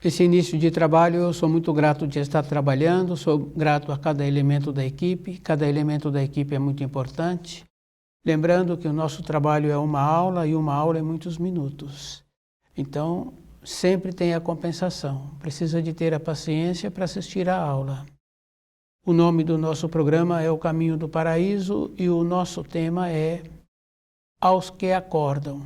Esse início de trabalho, eu sou muito grato de estar trabalhando, sou grato a cada elemento da equipe é muito importante. Lembrando que o nosso trabalho é uma aula e uma aula é muitos minutos. Então, sempre tem a compensação, precisa de ter a paciência para assistir à aula. O nome do nosso programa é O Caminho do Paraíso e o nosso tema é Aos que Acordam.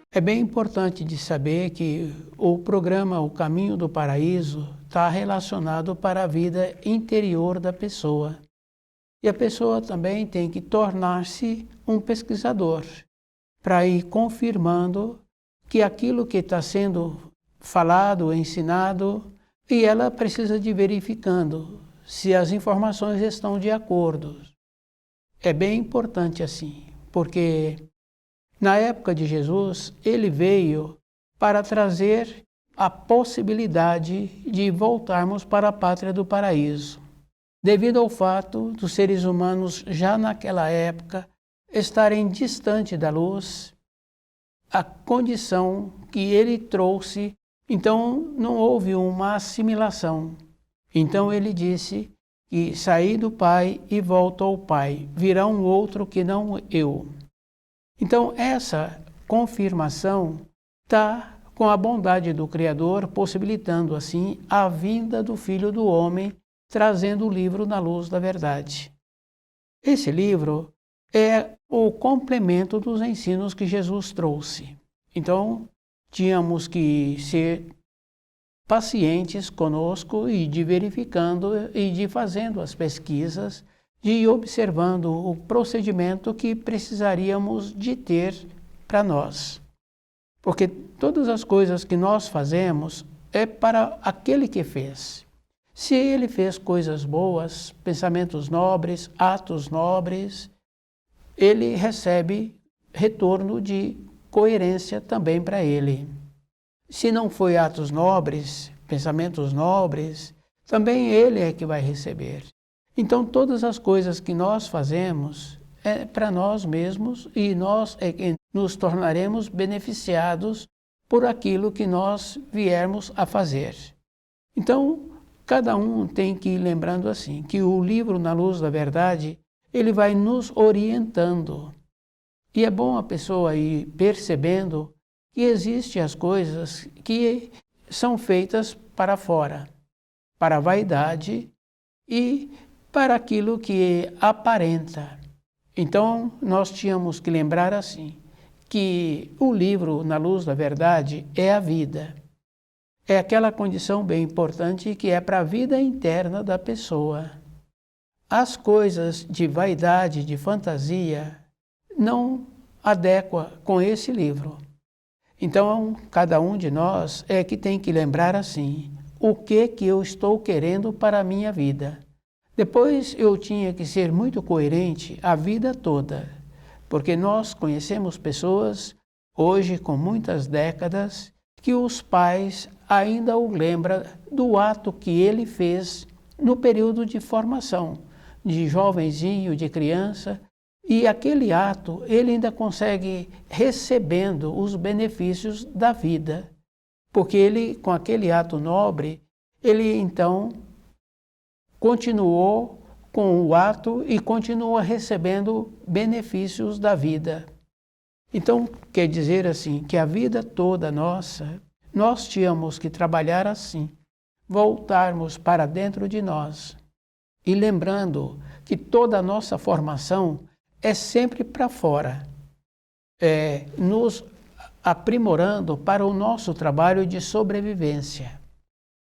É bem importante de saber que o programa O Caminho do Paraíso está relacionado para a vida interior da pessoa. E a pessoa também tem que tornar-se um pesquisador, para ir confirmando que aquilo que está sendo falado, ensinado, e ela precisa de verificando se as informações estão de acordo. É bem importante assim, porque na época de Jesus, ele veio para trazer a possibilidade de voltarmos para a pátria do paraíso. Devido ao fato dos seres humanos, já naquela época, estarem distante da luz, a condição que ele trouxe, então não houve uma assimilação. Então ele disse que saí do Pai e volto ao Pai, virá um outro que não eu. Então, essa confirmação está com a bondade do Criador, possibilitando assim a vinda do Filho do Homem, trazendo o livro na luz da verdade. Esse livro é o complemento dos ensinos que Jesus trouxe. Então, tínhamos que ser pacientes conosco e de verificando e de fazendo as pesquisas, de ir observando o procedimento que precisaríamos de ter para nós. Porque todas as coisas que nós fazemos é para aquele que fez. Se ele fez coisas boas, pensamentos nobres, atos nobres, ele recebe retorno de coerência também para ele. Se não foi atos nobres, pensamentos nobres, também ele é que vai receber. Então, todas as coisas que nós fazemos é para nós mesmos e nós é que nos tornaremos beneficiados por aquilo que nós viermos a fazer. Então, cada um tem que ir lembrando assim, que o livro Na Luz da Verdade, ele vai nos orientando. E é bom a pessoa ir percebendo que existem as coisas que são feitas para fora, para a vaidade e para aquilo que aparenta. Então, nós tínhamos que lembrar assim, que o livro Na Luz da Verdade é a vida. É aquela condição bem importante que é para a vida interna da pessoa. As coisas de vaidade, de fantasia, não adequam com esse livro. Então, cada um de nós é que tem que lembrar assim, o que eu estou querendo para a minha vida. Depois eu tinha que ser muito coerente a vida toda, porque nós conhecemos pessoas, hoje com muitas décadas, que os pais ainda o lembram do ato que ele fez no período de formação, de jovenzinho, de criança, e aquele ato ele ainda consegue recebendo os benefícios da vida, porque ele, com aquele ato nobre, ele então continuou com o ato e continua recebendo benefícios da vida. Então, quer dizer assim, que a vida toda nossa, nós tínhamos que trabalhar assim, voltarmos para dentro de nós e lembrando que toda a nossa formação é sempre para fora, nos aprimorando para o nosso trabalho de sobrevivência.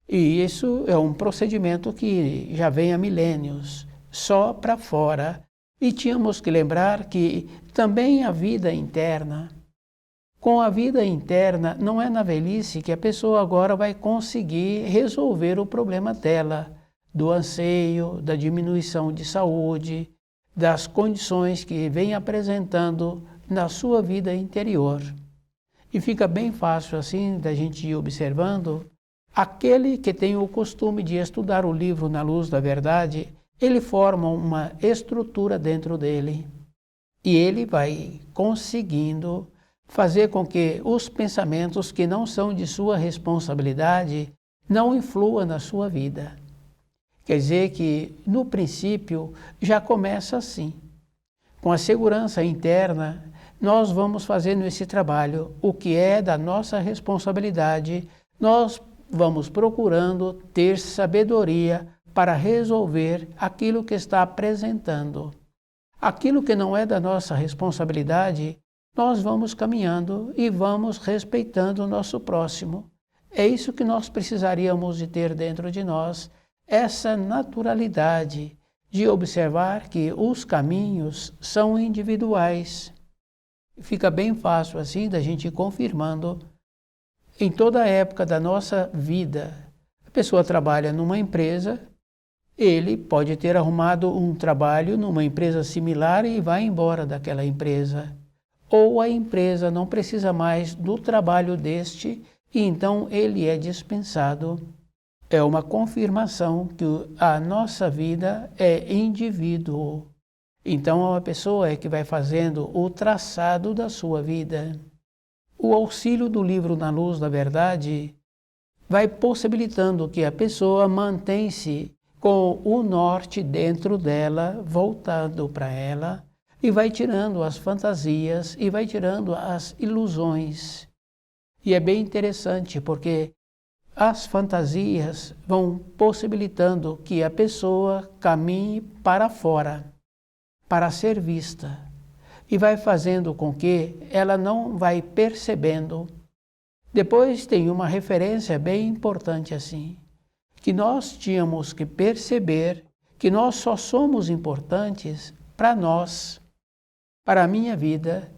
E isso é um procedimento que já vem há milênios, só para fora. E tínhamos que lembrar que também a vida interna, com a vida interna, não é na velhice que a pessoa agora vai conseguir resolver o problema dela, do anseio, da diminuição de saúde, das condições que vem apresentando na sua vida interior. E fica bem fácil assim da gente ir observando Aquele que tem o costume de estudar o livro na luz da verdade, ele forma uma estrutura dentro dele e ele vai conseguindo fazer com que os pensamentos que não são de sua responsabilidade não influam na sua vida. Quer dizer que, no princípio, já começa assim. Com a segurança interna, nós vamos fazendo esse trabalho, o que é da nossa responsabilidade, nós vamos procurando ter sabedoria para resolver aquilo que está apresentando. Aquilo que não é da nossa responsabilidade, nós vamos caminhando e vamos respeitando o nosso próximo. É isso que nós precisaríamos de ter dentro de nós, essa naturalidade de observar que os caminhos são individuais. Fica bem fácil assim da gente ir confirmando. Em toda a época da nossa vida, a pessoa trabalha numa empresa, ele pode ter arrumado um trabalho numa empresa similar e vai embora daquela empresa. Ou a empresa não precisa mais do trabalho deste e então ele é dispensado. É uma confirmação que a nossa vida é indivíduo. Então a pessoa é que vai fazendo o traçado da sua vida. O auxílio do livro Na Luz da Verdade vai possibilitando que a pessoa mantenha-se com o norte dentro dela, voltado para ela, e vai tirando as fantasias e vai tirando as ilusões. E é bem interessante porque as fantasias vão possibilitando que a pessoa caminhe para fora, para ser vista, e vai fazendo com que ela não vai percebendo. Depois tem uma referência bem importante assim, que nós tínhamos que perceber que nós só somos importantes para nós, para a minha vida.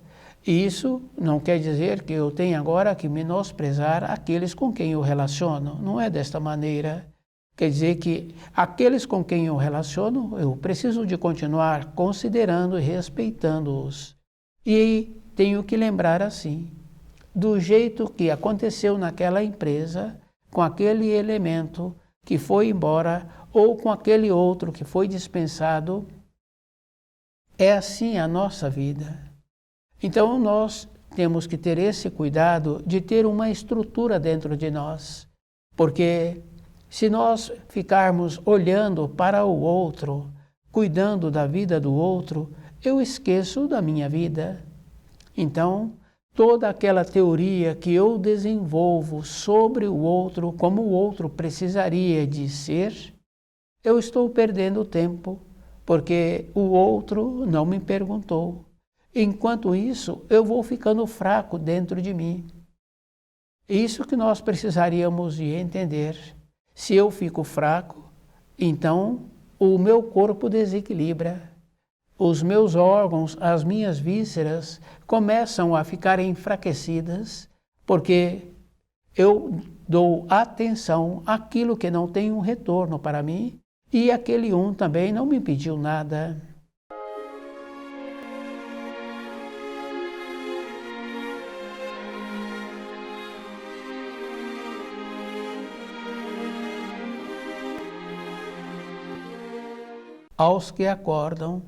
E isso não quer dizer que eu tenha agora que menosprezar aqueles com quem eu relaciono. Não é desta maneira. Quer dizer que aqueles com quem eu relaciono, eu preciso de continuar considerando e respeitando-os. E tenho que lembrar assim, do jeito que aconteceu naquela empresa, com aquele elemento que foi embora, ou com aquele outro que foi dispensado, é assim a nossa vida. Então nós temos que ter esse cuidado de ter uma estrutura dentro de nós, porque se nós ficarmos olhando para o outro, cuidando da vida do outro, eu esqueço da minha vida. Então, toda aquela teoria que eu desenvolvo sobre o outro, como o outro precisaria de ser, eu estou perdendo tempo, porque o outro não me perguntou. Enquanto isso, eu vou ficando fraco dentro de mim. Isso que nós precisaríamos de entender. Se eu fico fraco, então o meu corpo desequilibra. Os meus órgãos, as minhas vísceras começam a ficar enfraquecidas, porque eu dou atenção àquilo que não tem um retorno para mim, e aquele um também não me pediu nada. Aos que acordam,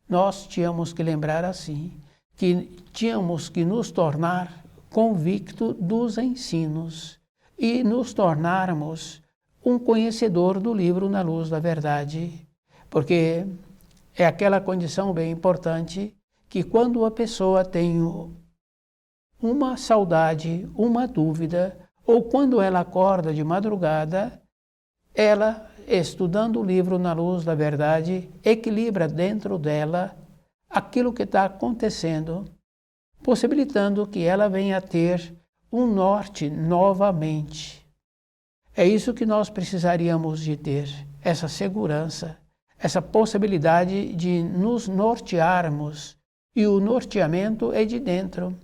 nós tínhamos que lembrar assim, que tínhamos que nos tornar convictos dos ensinos e nos tornarmos um conhecedor do livro Na Luz da Verdade, porque é aquela condição bem importante que quando a pessoa tem uma saudade, uma dúvida, ou quando ela acorda de madrugada, ela, estudando o livro Na Luz da Verdade, equilibra dentro dela aquilo que está acontecendo, possibilitando que ela venha a ter um norte novamente. É isso que nós precisaríamos de ter, essa segurança, essa possibilidade de nos nortearmos, e o norteamento é de dentro,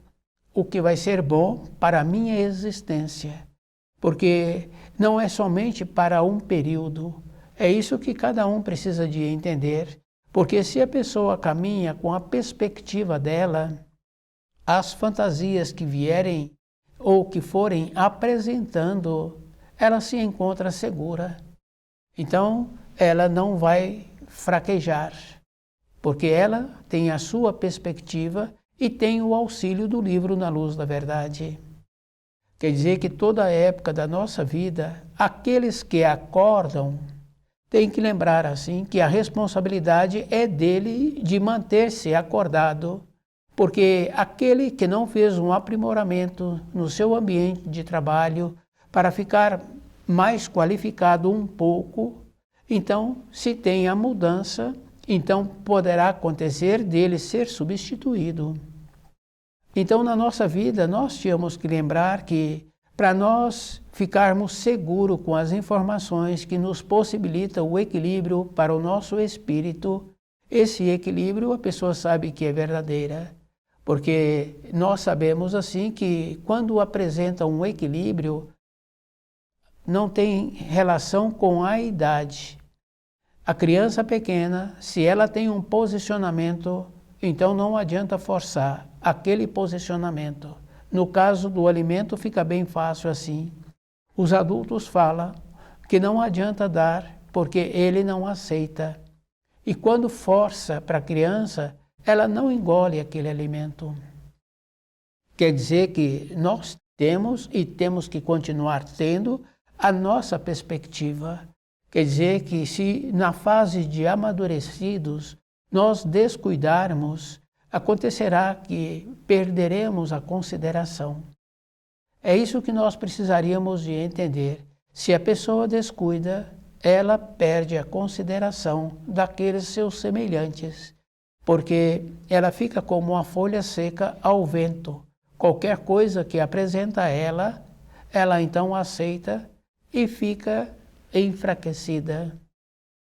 o que vai ser bom para a minha existência, porque não é somente para um período, é isso que cada um precisa de entender, porque se a pessoa caminha com a perspectiva dela, as fantasias que vierem ou que forem apresentando, ela se encontra segura. Então, ela não vai fraquejar, porque ela tem a sua perspectiva e tem o auxílio do livro Na Luz da Verdade. Quer dizer que toda a época da nossa vida, aqueles que acordam têm que lembrar assim que a responsabilidade é dele de manter-se acordado, porque aquele que não fez um aprimoramento no seu ambiente de trabalho para ficar mais qualificado um pouco, então se tem a mudança, então poderá acontecer dele ser substituído. Então, na nossa vida, nós temos que lembrar que, para nós ficarmos seguros com as informações que nos possibilitam o equilíbrio para o nosso espírito, esse equilíbrio a pessoa sabe que é verdadeira, porque nós sabemos assim que quando apresenta um equilíbrio, não tem relação com a idade. A criança pequena, se ela tem um posicionamento, então não adianta forçar aquele posicionamento. No caso do alimento fica bem fácil assim. Os adultos falam que não adianta dar porque ele não aceita. E quando força para a criança, ela não engole aquele alimento. Quer dizer que nós temos e temos que continuar tendo a nossa perspectiva. Quer dizer que se na fase de amadurecidos nós descuidarmos, acontecerá que perderemos a consideração. É isso que nós precisaríamos de entender. Se a pessoa descuida, ela perde a consideração daqueles seus semelhantes, porque ela fica como uma folha seca ao vento. Qualquer coisa que apresenta a ela, ela então aceita e fica enfraquecida.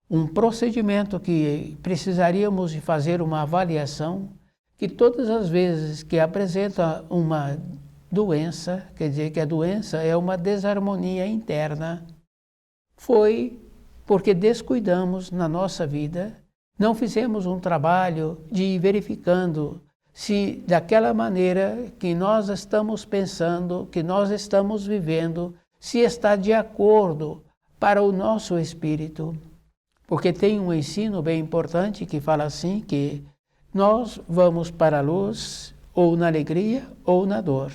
Um procedimento que precisaríamos de fazer uma avaliação, que todas as vezes que apresenta uma doença, quer dizer que a doença é uma desarmonia interna, foi porque descuidamos na nossa vida, não fizemos um trabalho de ir verificando se daquela maneira que nós estamos pensando, que nós estamos vivendo, se está de acordo para o nosso espírito. Porque tem um ensino bem importante que fala assim que nós vamos para a luz ou na alegria ou na dor.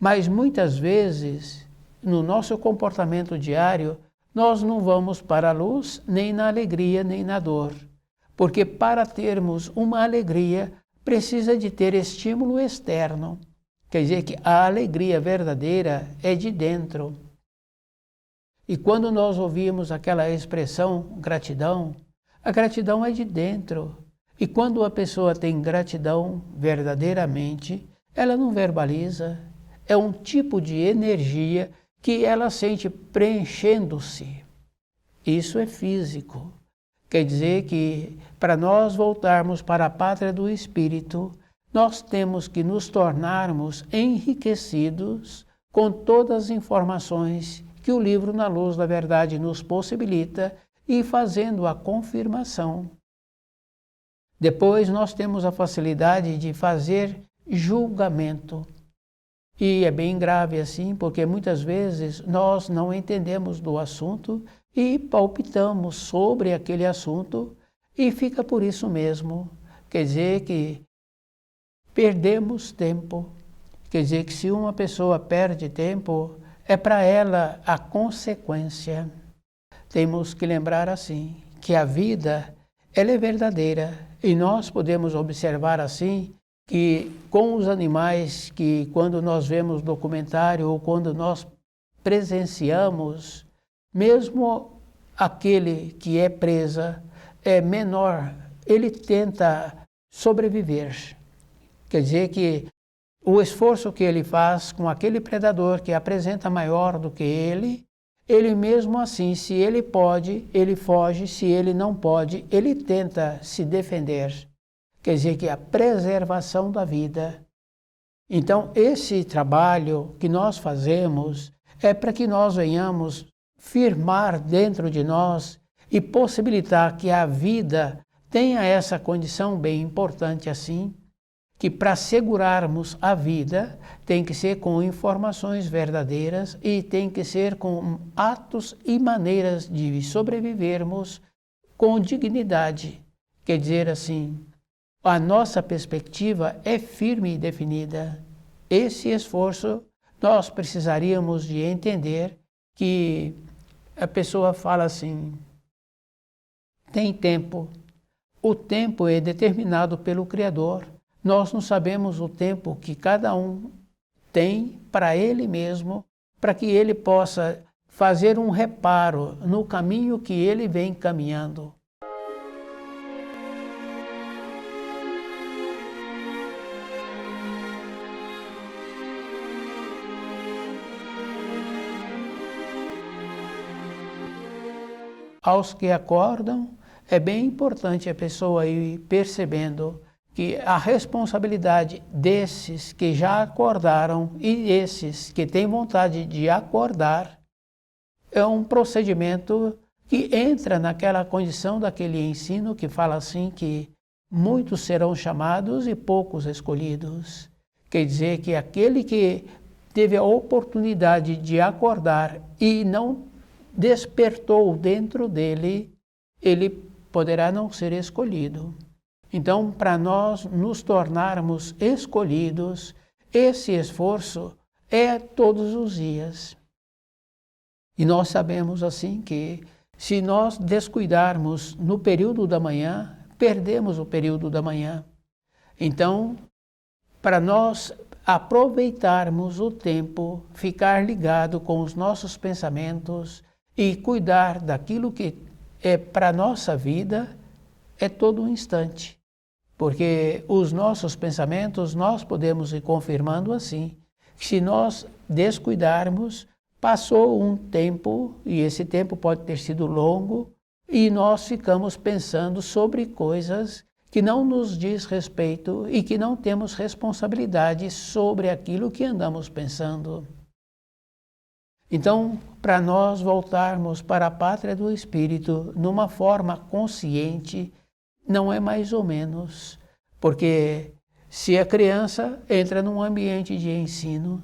Mas muitas vezes, no nosso comportamento diário, nós não vamos para a luz nem na alegria nem na dor. Porque para termos uma alegria, precisa de ter estímulo externo. Quer dizer que a alegria verdadeira é de dentro. E quando nós ouvimos aquela expressão gratidão, a gratidão é de dentro. E quando a pessoa tem gratidão verdadeiramente, ela não verbaliza. É um tipo de energia que ela sente preenchendo-se. Isso é físico. Quer dizer que para nós voltarmos para a pátria do Espírito, nós temos que nos tornarmos enriquecidos com todas as informações que o livro Na Luz da Verdade nos possibilita e fazendo a confirmação. Depois nós temos a facilidade de fazer julgamento. E é bem grave assim, porque muitas vezes nós não entendemos do assunto e palpitamos sobre aquele assunto e fica por isso mesmo. Quer dizer que perdemos tempo. Quer dizer que se uma pessoa perde tempo, é para ela a consequência. Temos que lembrar assim, que a vida ela é verdadeira e nós podemos observar assim que com os animais que quando nós vemos documentário ou quando nós presenciamos, mesmo aquele que é presa é menor, ele tenta sobreviver. Quer dizer que o esforço que ele faz com aquele predador que apresenta maior do que ele mesmo assim, se ele pode, ele foge, se ele não pode, ele tenta se defender. Quer dizer que a preservação da vida. Então, esse trabalho que nós fazemos é para que nós venhamos firmar dentro de nós e possibilitar que a vida tenha essa condição bem importante assim, que para segurarmos a vida tem que ser com informações verdadeiras e tem que ser com atos e maneiras de sobrevivermos com dignidade. Quer dizer assim, a nossa perspectiva é firme e definida. Esse esforço nós precisaríamos de entender que a pessoa fala assim, tem tempo. O tempo é determinado pelo Criador. Nós não sabemos o tempo que cada um tem para ele mesmo, para que ele possa fazer um reparo no caminho que ele vem caminhando. Aos que acordam, é bem importante a pessoa ir percebendo que a responsabilidade desses que já acordaram e esses que têm vontade de acordar é um procedimento que entra naquela condição daquele ensino que fala assim que muitos serão chamados e poucos escolhidos. Quer dizer que aquele que teve a oportunidade de acordar e não despertou dentro dele, ele poderá não ser escolhido. Então, para nós nos tornarmos escolhidos, esse esforço é todos os dias. E nós sabemos assim que se nós descuidarmos no período da manhã, perdemos o período da manhã. Então, para nós aproveitarmos o tempo, ficar ligado com os nossos pensamentos e cuidar daquilo que é para a nossa vida, é todo um instante. Porque os nossos pensamentos, nós podemos ir confirmando assim, que se nós descuidarmos, passou um tempo, e esse tempo pode ter sido longo, e nós ficamos pensando sobre coisas que não nos diz respeito e que não temos responsabilidade sobre aquilo que andamos pensando. Então, para nós voltarmos para a pátria do Espírito numa forma consciente, não é mais ou menos, porque se a criança entra num ambiente de ensino,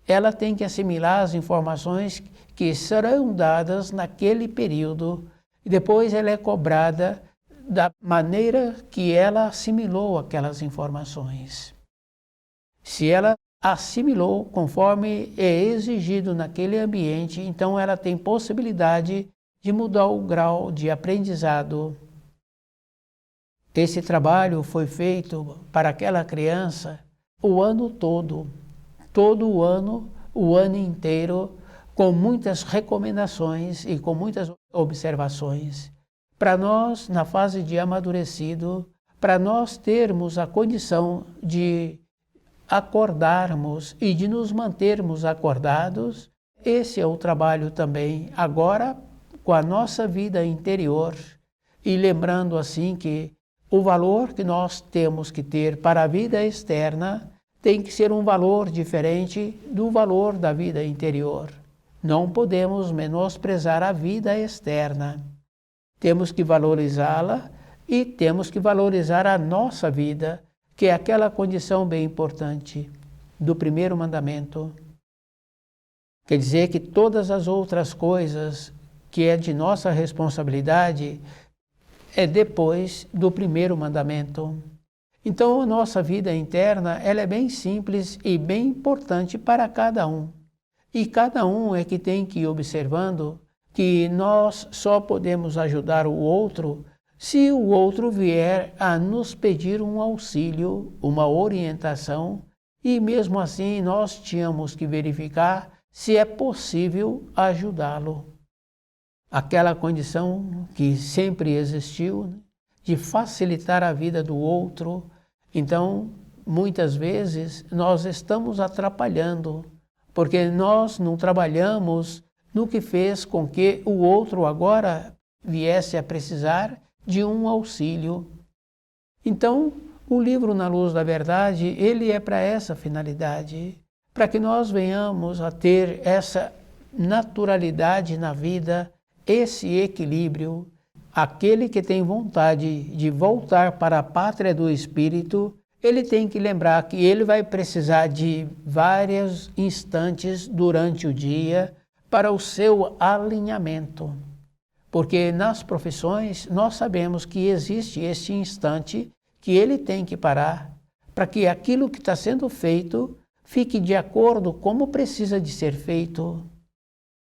ela tem que assimilar as informações que serão dadas naquele período e depois ela é cobrada da maneira que ela assimilou aquelas informações. Se ela assimilou conforme é exigido naquele ambiente, então ela tem possibilidade de mudar o grau de aprendizado. Esse trabalho foi feito para aquela criança o ano todo o ano inteiro, com muitas recomendações e com muitas observações. Para nós, na fase de amadurecido, para nós termos a condição de acordarmos e de nos mantermos acordados, esse é o trabalho também agora com a nossa vida interior e lembrando assim que o valor que nós temos que ter para a vida externa tem que ser um valor diferente do valor da vida interior. Não podemos menosprezar a vida externa. Temos que valorizá-la e temos que valorizar a nossa vida, que é aquela condição bem importante do primeiro mandamento. Quer dizer que todas as outras coisas que é de nossa responsabilidade é depois do primeiro mandamento. Então, a nossa vida interna ela é bem simples e bem importante para cada um. E cada um é que tem que ir observando que nós só podemos ajudar o outro se o outro vier a nos pedir um auxílio, uma orientação, e mesmo assim nós tínhamos que verificar se é possível ajudá-lo. Aquela condição que sempre existiu, de facilitar a vida do outro. Então, muitas vezes, nós estamos atrapalhando, porque nós não trabalhamos no que fez com que o outro agora viesse a precisar de um auxílio. Então, o livro Na Luz da Verdade, ele é para essa finalidade, para que nós venhamos a ter essa naturalidade na vida, esse equilíbrio. Aquele que tem vontade de voltar para a pátria do Espírito, ele tem que lembrar que ele vai precisar de vários instantes durante o dia para o seu alinhamento. Porque nas profissões nós sabemos que existe este instante que ele tem que parar para que aquilo que está sendo feito fique de acordo como precisa de ser feito.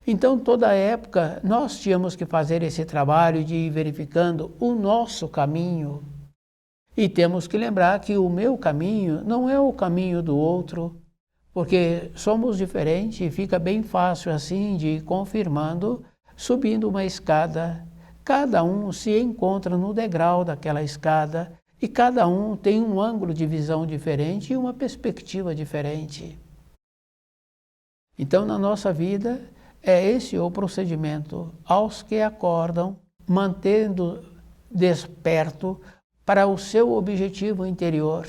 Então, toda época, nós tínhamos que fazer esse trabalho de ir verificando o nosso caminho. E temos que lembrar que o meu caminho não é o caminho do outro, porque somos diferentes e fica bem fácil assim de ir confirmando, subindo uma escada. Cada um se encontra no degrau daquela escada e cada um tem um ângulo de visão diferente e uma perspectiva diferente. Então, na nossa vida, é esse o procedimento aos que acordam, mantendo desperto para o seu objetivo interior.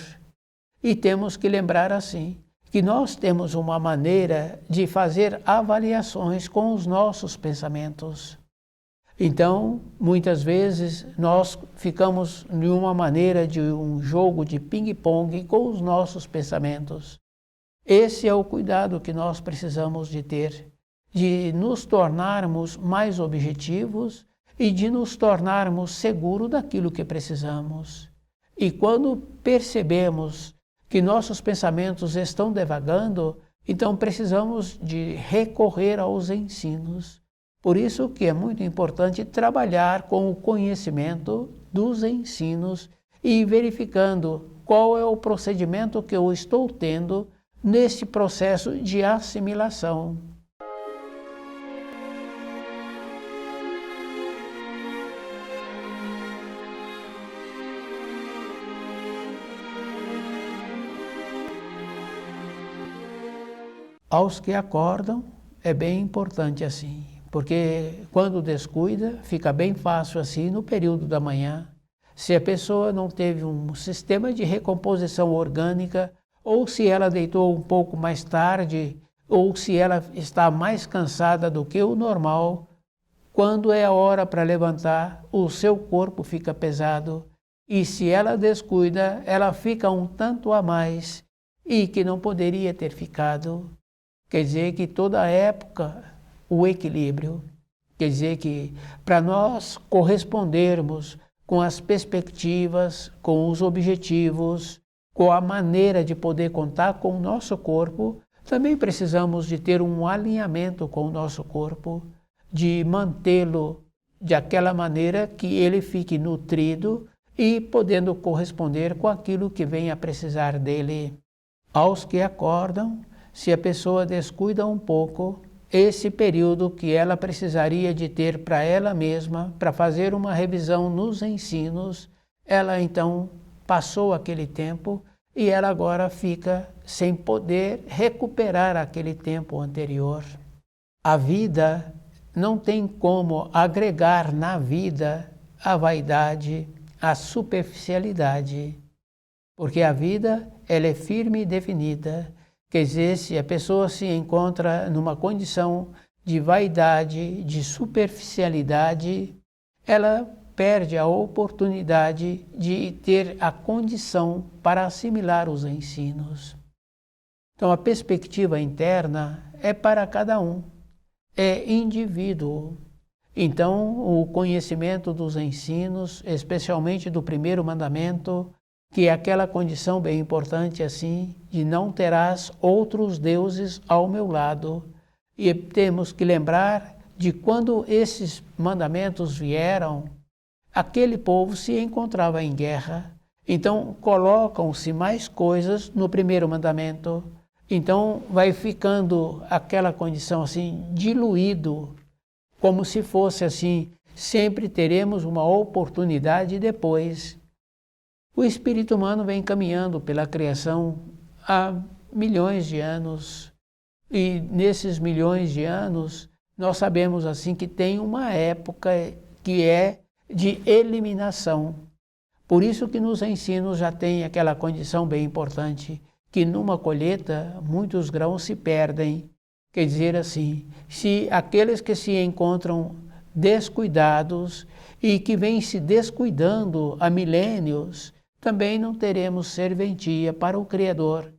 E temos que lembrar assim, que nós temos uma maneira de fazer avaliações com os nossos pensamentos. Então, muitas vezes, nós ficamos em uma maneira de um jogo de ping-pong com os nossos pensamentos. Esse é o cuidado que nós precisamos de ter, de nos tornarmos mais objetivos e de nos tornarmos seguros daquilo que precisamos. E quando percebemos que nossos pensamentos estão devagando, então precisamos de recorrer aos ensinos. Por isso que é muito importante trabalhar com o conhecimento dos ensinos e verificando qual é o procedimento que eu estou tendo nesse processo de assimilação. Aos que acordam, é bem importante assim, porque quando descuida, fica bem fácil assim no período da manhã. Se a pessoa não teve um sistema de recomposição orgânica, ou se ela deitou um pouco mais tarde, ou se ela está mais cansada do que o normal, quando é a hora para levantar, o seu corpo fica pesado. E se ela descuida, ela fica um tanto a mais, e que não poderia ter ficado. Quer dizer que toda época o equilíbrio. Quer dizer que para nós correspondermos com as perspectivas, com os objetivos, com a maneira de poder contar com o nosso corpo, também precisamos de ter um alinhamento com o nosso corpo, de mantê-lo de aquela maneira que ele fique nutrido e podendo corresponder com aquilo que vem a precisar dele. Aos que acordam, se a pessoa descuida um pouco, esse período que ela precisaria de ter para ela mesma, para fazer uma revisão nos ensinos, ela então passou aquele tempo e ela agora fica sem poder recuperar aquele tempo anterior. A vida não tem como agregar na vida a vaidade, a superficialidade, porque a vida ela é firme e definida. Quer dizer, se a pessoa se encontra numa condição de vaidade, de superficialidade, ela perde a oportunidade de ter a condição para assimilar os ensinos. Então, a perspectiva interna é para cada um, é indivíduo. Então, o conhecimento dos ensinos, especialmente do primeiro mandamento, que é aquela condição bem importante assim, de não terás outros deuses ao meu lado. E temos que lembrar de quando esses mandamentos vieram, aquele povo se encontrava em guerra. Então colocam-se mais coisas no primeiro mandamento. Então vai ficando aquela condição assim, diluído, como se fosse assim, sempre teremos uma oportunidade depois. O espírito humano vem caminhando pela criação há milhões de anos. E nesses milhões de anos, nós sabemos assim que tem uma época que é de eliminação. Por isso que nos ensinos já tem aquela condição bem importante, que numa colheita muitos grãos se perdem. Quer dizer assim, se aqueles que se encontram descuidados e que vêm se descuidando há milênios, também não teremos serventia para o Criador.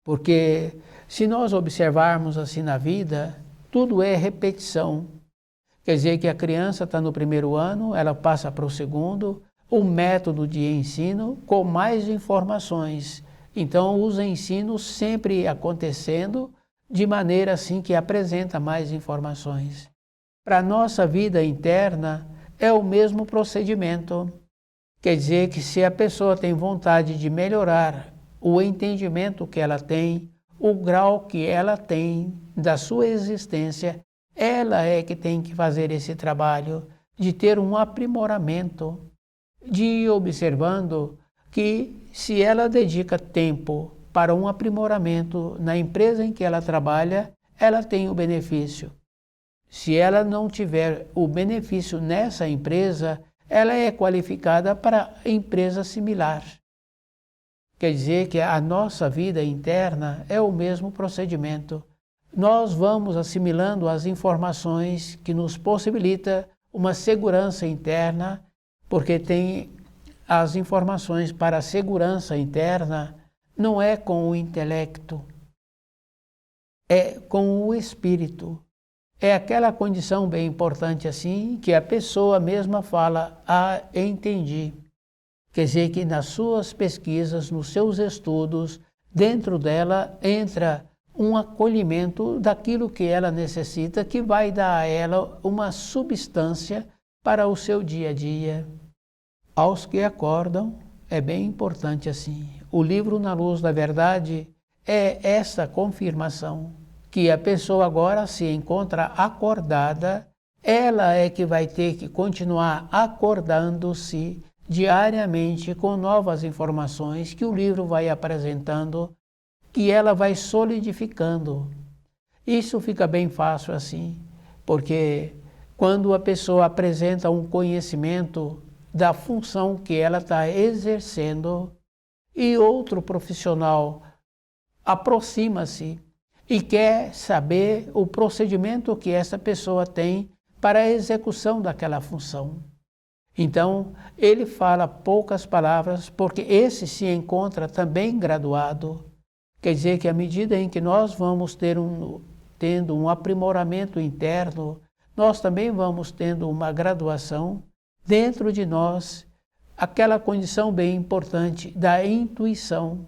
Porque se nós observarmos assim na vida, tudo é repetição. Quer dizer que a criança está no primeiro ano, ela passa para o segundo, o método de ensino com mais informações. Então, os ensinos sempre acontecendo de maneira assim que apresenta mais informações. Para a nossa vida interna, é o mesmo procedimento. Quer dizer que se a pessoa tem vontade de melhorar o entendimento que ela tem, o grau que ela tem da sua existência, ela é que tem que fazer esse trabalho de ter um aprimoramento, de ir observando que se ela dedica tempo para um aprimoramento na empresa em que ela trabalha, ela tem o benefício. Se ela não tiver o benefício nessa empresa, ela é qualificada para empresa similar. Quer dizer que a nossa vida interna é o mesmo procedimento. Nós vamos assimilando as informações que nos possibilita uma segurança interna, porque tem as informações para a segurança interna, não é com o intelecto, é com o espírito. É aquela condição bem importante assim, que a pessoa mesma fala, entendi. Quer dizer que nas suas pesquisas, nos seus estudos, dentro dela entra um acolhimento daquilo que ela necessita, que vai dar a ela uma substância para o seu dia a dia. Aos que acordam, é bem importante assim. O livro Na Luz da Verdade é essa confirmação, que a pessoa agora se encontra acordada, ela é que vai ter que continuar acordando-se diariamente com novas informações que o livro vai apresentando, que ela vai solidificando. Isso fica bem fácil assim, porque quando a pessoa apresenta um conhecimento da função que ela está exercendo e outro profissional aproxima-se e quer saber o procedimento que essa pessoa tem para a execução daquela função. Então, ele fala poucas palavras, porque esse se encontra também graduado. Quer dizer que à medida em que nós vamos tendo um aprimoramento interno, nós também vamos tendo uma graduação dentro de nós, aquela condição bem importante da intuição.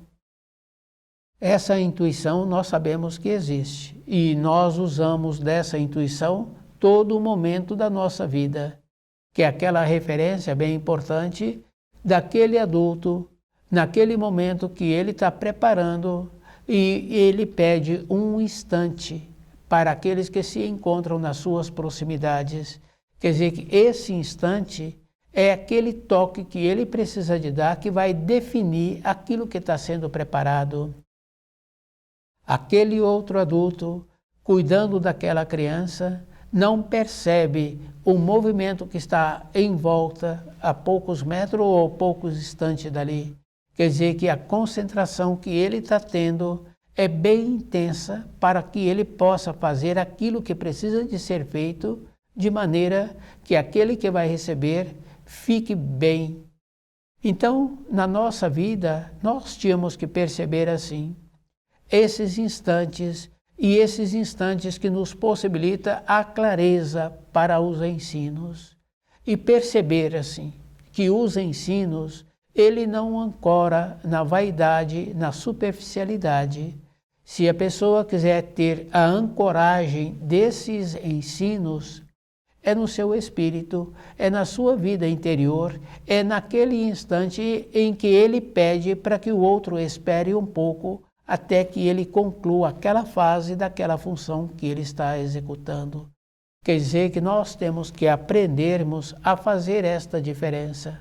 Essa intuição nós sabemos que existe e nós usamos dessa intuição todo o momento da nossa vida, que é aquela referência bem importante daquele adulto, naquele momento que ele está preparando e ele pede um instante para aqueles que se encontram nas suas proximidades. Quer dizer que esse instante é aquele toque que ele precisa de dar que vai definir aquilo que está sendo preparado. Aquele outro adulto, cuidando daquela criança, não percebe o movimento que está em volta, a poucos metros ou poucos instantes dali. Quer dizer que a concentração que ele está tendo é bem intensa para que ele possa fazer aquilo que precisa de ser feito, de maneira que aquele que vai receber fique bem. Então, na nossa vida, nós tínhamos que perceber assim, esses instantes que nos possibilita a clareza para os ensinos. E perceber assim, que os ensinos, ele não ancora na vaidade, na superficialidade. Se a pessoa quiser ter a ancoragem desses ensinos, é no seu espírito, é na sua vida interior, é naquele instante em que ele pede para que o outro espere um pouco, até que ele conclua aquela fase daquela função que ele está executando. Quer dizer que nós temos que aprendermos a fazer esta diferença.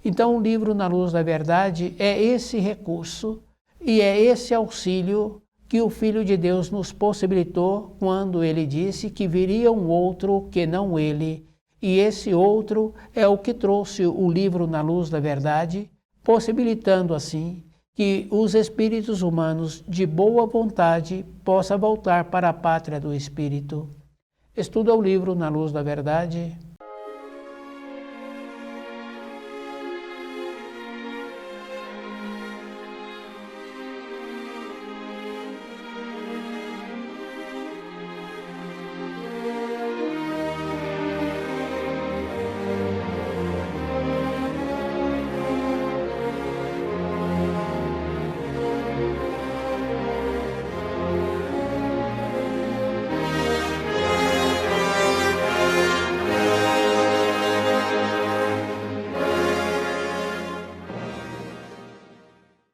Então, o livro Na Luz da Verdade é esse recurso e é esse auxílio que o Filho de Deus nos possibilitou quando ele disse que viria um outro que não ele. E esse outro é o que trouxe o livro Na Luz da Verdade, possibilitando assim que os espíritos humanos de boa vontade possam voltar para a pátria do Espírito. Estuda o livro Na Luz da Verdade.